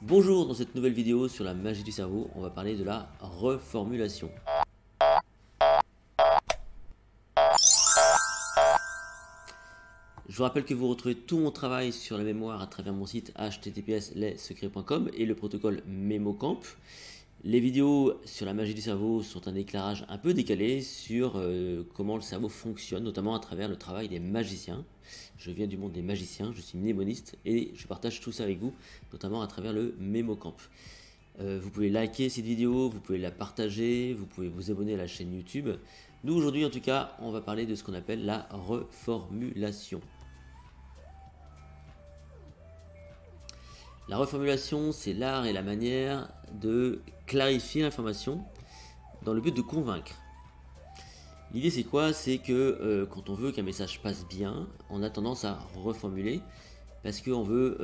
Bonjour, dans cette nouvelle vidéo sur la magie du cerveau, on va parler de la reformulation. Je vous rappelle que vous retrouvez tout mon travail sur la mémoire à travers mon site https://lessecrets.com et le protocole MemoCamp. Les vidéos sur la magie du cerveau sont un éclairage un peu décalé sur comment le cerveau fonctionne, notamment à travers le travail des magiciens. Je viens du monde des magiciens, je suis mnémoniste et je partage tout ça avec vous, notamment à travers le MemoCamp. Vous pouvez liker cette vidéo, vous pouvez la partager, vous pouvez vous abonner à la chaîne YouTube. Nous aujourd'hui en tout cas, on va parler de ce qu'on appelle la reformulation. La reformulation, c'est l'art et la manière de clarifier l'information dans le but de convaincre. L'idée c'est quoi? C'est que quand on veut qu'un message passe bien, on a tendance à reformuler parce qu'on veut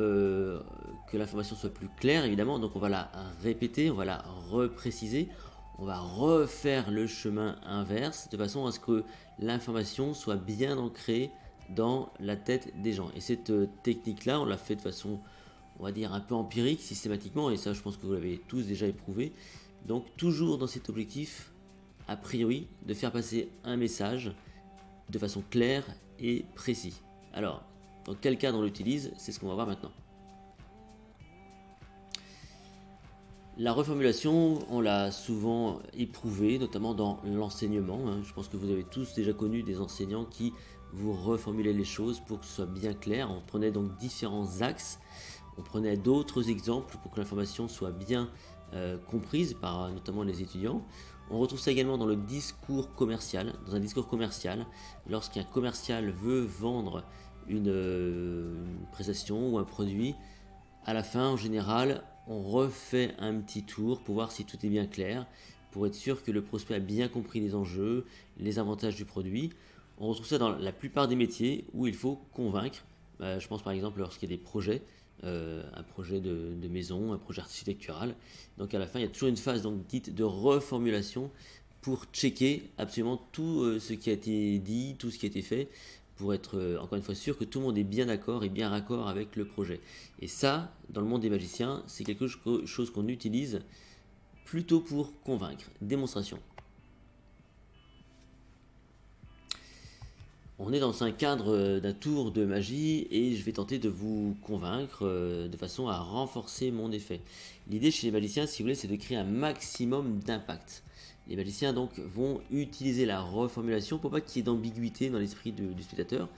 que l'information soit plus claire évidemment, donc on va la répéter, on va la repréciser, on va refaire le chemin inverse de façon à ce que l'information soit bien ancrée dans la tête des gens. Et cette technique là, on l'a fait de façon, on va dire, un peu empirique, systématiquement, et ça je pense que vous l'avez tous déjà éprouvé. Donc toujours dans cet objectif, a priori, de faire passer un message de façon claire et précise. Alors, dans quel cadre on l'utilise, c'est ce qu'on va voir maintenant. La reformulation, on l'a souvent éprouvé, notamment dans l'enseignement. Je pense que vous avez tous déjà connu des enseignants qui vous reformulaient les choses pour que ce soit bien clair. On prenait donc différents axes, on prenait d'autres exemples pour que l'information soit bien comprise par notamment les étudiants. On retrouve ça également dans le discours commercial. Dans un discours commercial, lorsqu'un commercial veut vendre une prestation ou un produit, à la fin, en général, on refait un petit tour pour voir si tout est bien clair, pour être sûr que le prospect a bien compris les enjeux, les avantages du produit. On retrouve ça dans la plupart des métiers où il faut convaincre. Je pense par exemple lorsqu'il y a des projets, un projet de maison, un projet architectural. Donc à la fin, il y a toujours une phase donc, dite de reformulation pour checker absolument tout ce qui a été dit, tout ce qui a été fait, pour être encore une fois sûr que tout le monde est bien d'accord et bien raccord avec le projet. Et ça, dans le monde des magiciens, c'est quelque chose qu'on utilise plutôt pour convaincre. Démonstration. On est dans un cadre d'un tour de magie et je vais tenter de vous convaincre de façon à renforcer mon effet. L'idée chez les magiciens, si vous voulez, c'est de créer un maximum d'impact. Les magiciens donc vont utiliser la reformulation pour pas qu'il y ait d'ambiguïté dans l'esprit du spectateur.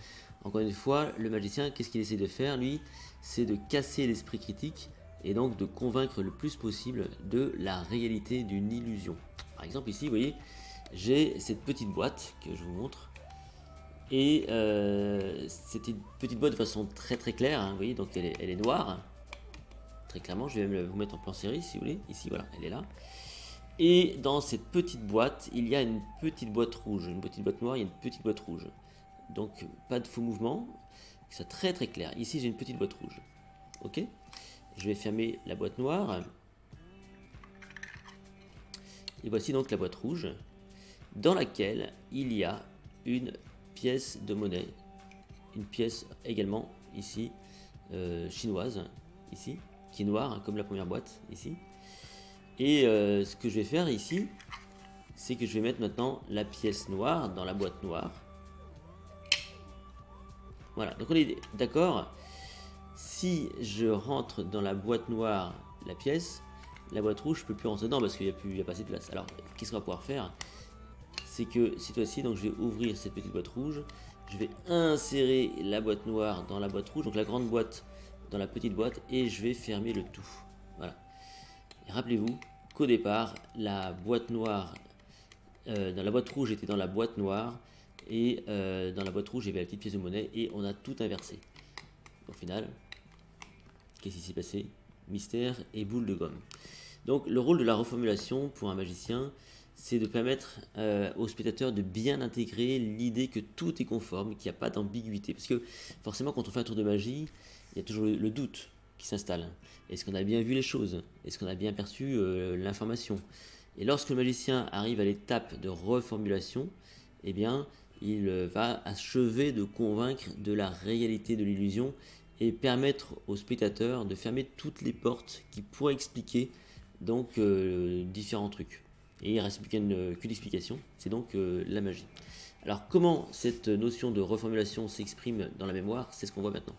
Encore une fois, le magicien, qu'est-ce qu'il essaie de faire lui? C'est de casser l'esprit critique et donc de convaincre le plus possible de la réalité d'une illusion. Par exemple ici, vous voyez, j'ai cette petite boîte que je vous montre. Et c'était une petite boîte de façon très très claire, vous voyez, donc elle est noire, très clairement. Je vais même vous mettre en plan série si vous voulez, ici voilà, elle est là. Et dans cette petite boîte, il y a une petite boîte rouge, une petite boîte noire, il y a une petite boîte rouge. Donc pas de faux mouvement, c'est très très clair. Ici j'ai une petite boîte rouge, ok. Je vais fermer la boîte noire. Et voici donc la boîte rouge, dans laquelle il y a une pièce de monnaie, une pièce également ici chinoise, ici, qui est noire comme la première boîte ici. Et ce que je vais faire ici, c'est que je vais mettre maintenant la pièce noire dans la boîte noire. Voilà, donc on est d'accord. Si je rentre dans la boîte noire la pièce, la boîte rouge je peux plus rentrer dedans parce qu'il n'y a pas assez de place. Alors qu'est-ce qu'on va pouvoir faire? C'est que cette fois-ci, donc je vais ouvrir cette petite boîte rouge, je vais insérer la boîte noire dans la boîte rouge, donc la grande boîte dans la petite boîte, et je vais fermer le tout. Voilà. Rappelez-vous qu'au départ, la boîte noire, dans la boîte rouge était dans la boîte noire, et dans la boîte rouge, il y avait la petite pièce de monnaie, et on a tout inversé. Au final, qu'est-ce qui s'est passé? Mystère et boule de gomme. Donc le rôle de la reformulation pour un magicien, c'est de permettre au spectateur de bien intégrer l'idée que tout est conforme, qu'il n'y a pas d'ambiguïté. Parce que forcément, quand on fait un tour de magie, il y a toujours le doute qui s'installe. Est-ce qu'on a bien vu les choses? Est-ce qu'on a bien perçu l'information? Et lorsque le magicien arrive à l'étape de reformulation, eh bien, il va achever de convaincre de la réalité de l'illusion et permettre aux spectateurs de fermer toutes les portes qui pourraient expliquer donc différents trucs. Et il reste plus qu'une explication, c'est donc la magie. Alors comment cette notion de reformulation s'exprime dans la mémoire, c'est ce qu'on voit maintenant.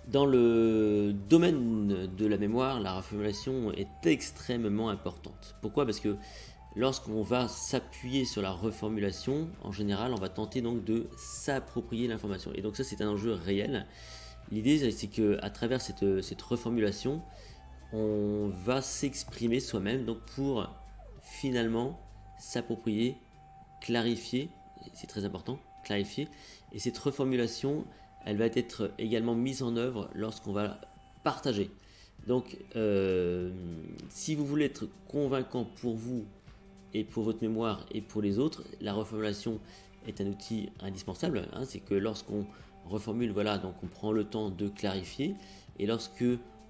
Dans le domaine de la mémoire, la reformulation est extrêmement importante. Pourquoi? Parce que lorsqu'on va s'appuyer sur la reformulation, en général, on va tenter donc de s'approprier l'information. Et donc ça, c'est un enjeu réel. L'idée, c'est qu'à travers cette reformulation, on va s'exprimer soi-même donc pour finalement s'approprier, clarifier, c'est très important, clarifier. Et cette reformulation, elle va être également mise en œuvre lorsqu'on va partager. Donc, si vous voulez être convaincant pour vous et pour votre mémoire et pour les autres, la reformulation est un outil indispensable. Hein, c'est que lorsqu'on reformule, voilà, donc on prend le temps de clarifier. Et lorsque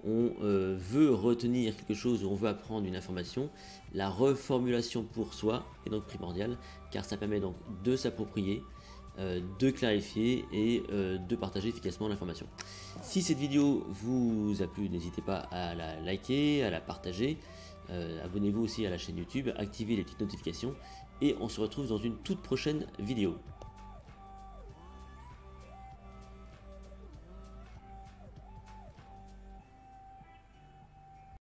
on veut retenir quelque chose ou on veut apprendre une information, la reformulation pour soi est donc primordiale, car ça permet donc de s'approprier, de clarifier et de partager efficacement l'information. Si cette vidéo vous a plu, n'hésitez pas à la liker, à la partager, abonnez-vous aussi à la chaîne YouTube, activez les petites notifications et on se retrouve dans une toute prochaine vidéo.